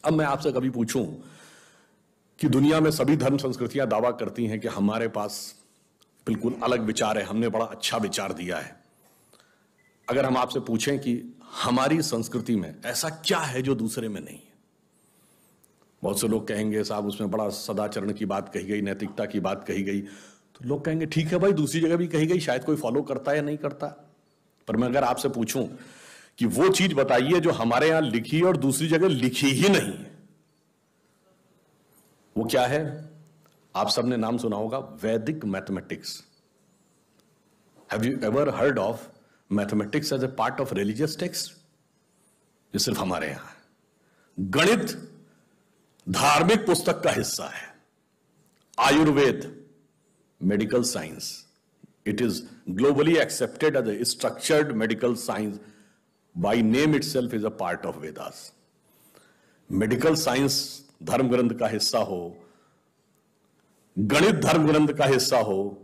अब मैं आपसे कभी पूछूं कि दुनिया में सभी धर्म संस्कृतियां दावा करती हैं कि हमारे पास बिल्कुल अलग विचार है, हमने बड़ा अच्छा विचार दिया है। अगर हम आपसे पूछें कि हमारी संस्कृति में ऐसा क्या है जो दूसरे में नहीं है, बहुत से लोग कहेंगे साहब उसमें बड़ा सदाचरण की बात कही गई, नैतिकता की बात कही गई। तो लोग कहेंगे ठीक है भाई, दूसरी जगह भी कही गई, शायद कोई फॉलो करता है या नहीं करता। पर मैं अगर आपसे पूछूं कि वो चीज बताइए जो हमारे यहां लिखी और दूसरी जगह लिखी ही नहीं है, वो क्या है? आप सबने नाम सुना होगा Vedic mathematics. Have you ever heard of mathematics as a part of religious text? ये सिर्फ हमारे यहां है। गणित धार्मिक पुस्तक का हिस्सा है। Ayurveda medical science, it is globally accepted as a structured medical science, by name itself is a part of Vedas. Medical science धर्म ग्रंथ का हिस्सा हो, गणित धर्म ग्रंथ का हिस्सा हो,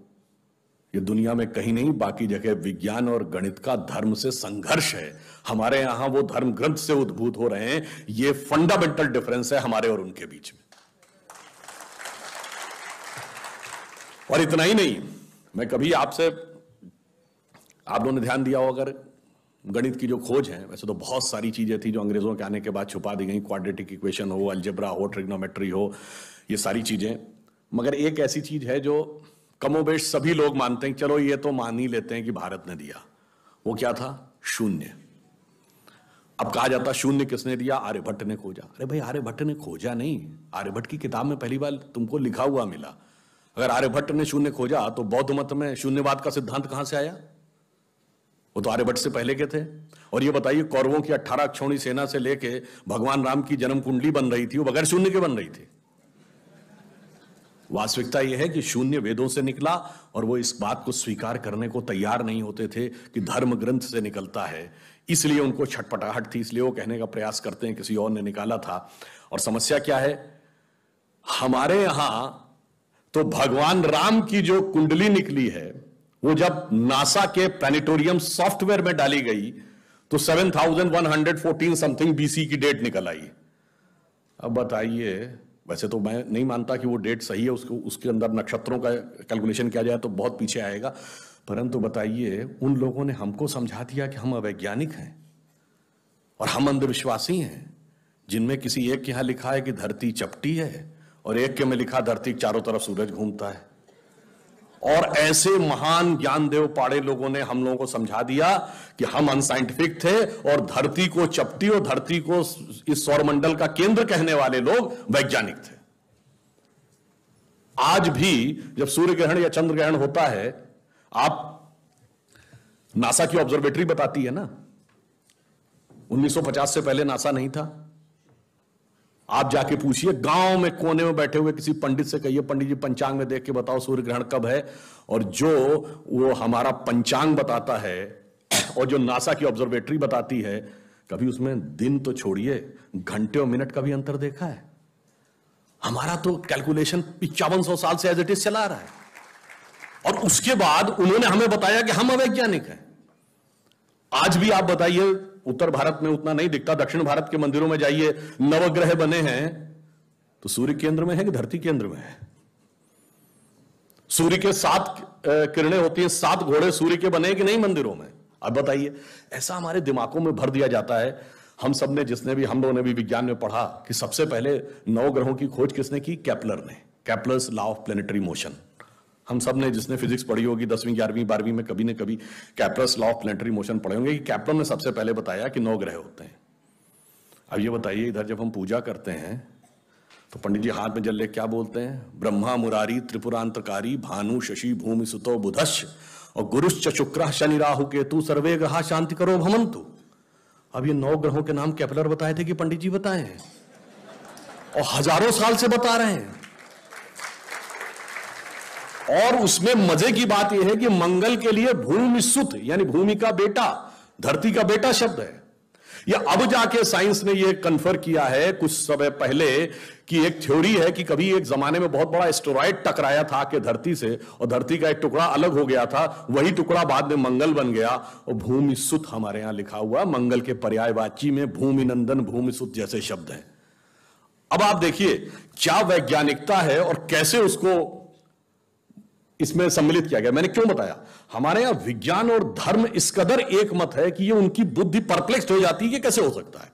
ये दुनिया में कहीं नहीं, बाकी जगह विज्ञान और गणित का धर्म से संघर्ष है। हमारे यहां वो धर्म ग्रंथ से उद्भूत हो रहे हैं। ये फंडामेंटल डिफरेंस है हमारे और उनके बीच में। और इतना ही नहीं, मैं कभी आपसे, आप लोगों ने ध्यान दिया हो अगर गणित की जो खोज है, वैसे तो बहुत सारी चीजें थी जो अंग्रेजों के आने के बाद छुपा दी गई, क्वाड्रेटिक इक्वेशन हो, अलजेब्रा हो, ट्रिग्नोमेट्री हो, ये सारी चीजें। मगर एक ऐसी चीज है जो कमोबेश सभी लोग मानते हैं, चलो ये तो मान ही लेते हैं कि भारत ने दिया। वो क्या था? शून्य। अब कहा जाता शून्य किसने दिया? आर्यभट्ट ने खोजा। अरे भाई, आर्यभट्ट ने खोजा नहीं, आर्यभट्ट की किताब में पहली बार तुमको लिखा हुआ मिला। अगर आर्यभट्ट ने शून्य खोजा तो बौद्ध मत में शून्यवाद का सिद्धांत कहां से आया? वो तो आर्यभट्ट से पहले के थे। और ये बताइए, कौरवों की 18 अक्षौणी सेना से लेके भगवान राम की जन्म कुंडली बन रही थी, वो बगैर शून्य के बन रही थी। वास्तविकता यह है कि शून्य वेदों से निकला, और वो इस बात को स्वीकार करने को तैयार नहीं होते थे कि धर्म ग्रंथ से निकलता है। इसलिए उनको छटपटाहट थी, इसलिए वो कहने का प्रयास करते हैं किसी और ने निकाला था। और समस्या क्या है? हमारे यहां तो भगवान राम की जो कुंडली निकली है, वो जब नासा के प्लैनेटोरियम सॉफ्टवेयर में डाली गई तो 7114 समथिंग बीसी की डेट निकल आई। अब बताइए, वैसे तो मैं नहीं मानता कि वो डेट सही है, उसको उसके अंदर नक्षत्रों का कैलकुलेशन किया जाए तो बहुत पीछे आएगा, परंतु बताइए, उन लोगों ने हमको समझा दिया कि हम अवैज्ञानिक हैं और हम अंधविश्वासी हैं, जिनमें किसी एक के यहां लिखा है कि धरती चपटी है और एक के में लिखा धरती के चारों तरफ सूरज घूमता है। और ऐसे महान ज्ञानदेव पाड़े लोगों ने हम लोगों को समझा दिया कि हम अनसाइंटिफिक थे और धरती को चपटी और धरती को इस सौरमंडल का केंद्र कहने वाले लोग वैज्ञानिक थे। आज भी जब सूर्य ग्रहण या चंद्र ग्रहण होता है, आप नासा की ऑब्जर्वेटरी बताती है ना, 1950 से पहले नासा नहीं था। आप जाके पूछिए, गांव में कोने में बैठे हुए किसी पंडित से कहिए, पंडित जी पंचांग में देख के बताओ सूर्य ग्रहण कब है, और जो वो हमारा पंचांग बताता है और जो नासा की ऑब्जर्वेटरी बताती है, कभी उसमें दिन तो छोड़िए, घंटे और मिनट का भी अंतर देखा है? हमारा तो कैलकुलेशन 5500 साल से एज इट इज चला रहा है, और उसके बाद उन्होंने हमें बताया कि हम अवैज्ञानिक हैं। आज भी आप बताइए, उत्तर भारत में उतना नहीं दिखता, दक्षिण भारत के मंदिरों में जाइए, नवग्रह बने हैं तो सूर्य केंद्र में है कि धरती केंद्र में है? सूर्य के 7 किरणें होती हैं, 7 घोड़े सूर्य के बने कि नहीं मंदिरों में? अब बताइए, ऐसा हमारे दिमागों में भर दिया जाता है। हम सब ने, हम लोगों ने भी विज्ञान में पढ़ा कि सबसे पहले नवग्रहों की खोज किसने की? केपलर ने। Kepler's law of planetary motion. हम सब ने, जिसने फिजिक्स पढ़ी होगी 10वीं 11वीं 12वीं में, कभी न कभी Kepler's law of planetary motion पढ़े होंगे कि केपलर ने सबसे पहले बताया कि 9 ग्रह होते हैं। अब ये बताइए, इधर जब हम पूजा करते हैं तो पंडित जी हाथ में जल ले क्या बोलते हैं? ब्रह्मा मुरारी त्रिपुरांतकारी भानु शशि भूमि सुतो बुधश्च और गुरुश्च शुक्र शनि राहु केतु सर्वे ग्रहा शांति करो भवन्तु। अब ये 9 ग्रहों के नाम केपलर बताए थे कि पंडित जी बताए हैं? और हजारों साल से बता रहे हैं। और उसमें मजे की बात यह है कि मंगल के लिए भूमि सुत, यानी भूमि का बेटा, धरती का बेटा शब्द है। या अब जाके साइंस ने यह कन्फर्म किया है कुछ समय पहले कि एक थ्योरी है कि कभी एक जमाने में बहुत बड़ा एस्टेरॉयड टकराया था कि धरती से, और धरती का एक टुकड़ा अलग हो गया था, वही टुकड़ा बाद में मंगल बन गया। और भूमि सुत हमारे यहां लिखा हुआ, मंगल के पर्यायवाची में भूमि नंदन भूमि सुत जैसे शब्द हैं। अब आप देखिए क्या वैज्ञानिकता है और कैसे उसको इसमें सम्मिलित किया गया। मैंने क्यों बताया, हमारे यहां विज्ञान और धर्म इस कदर एक मत है कि ये उनकी बुद्धि परप्लेक्स्ड हो जाती है कि कैसे हो सकता है।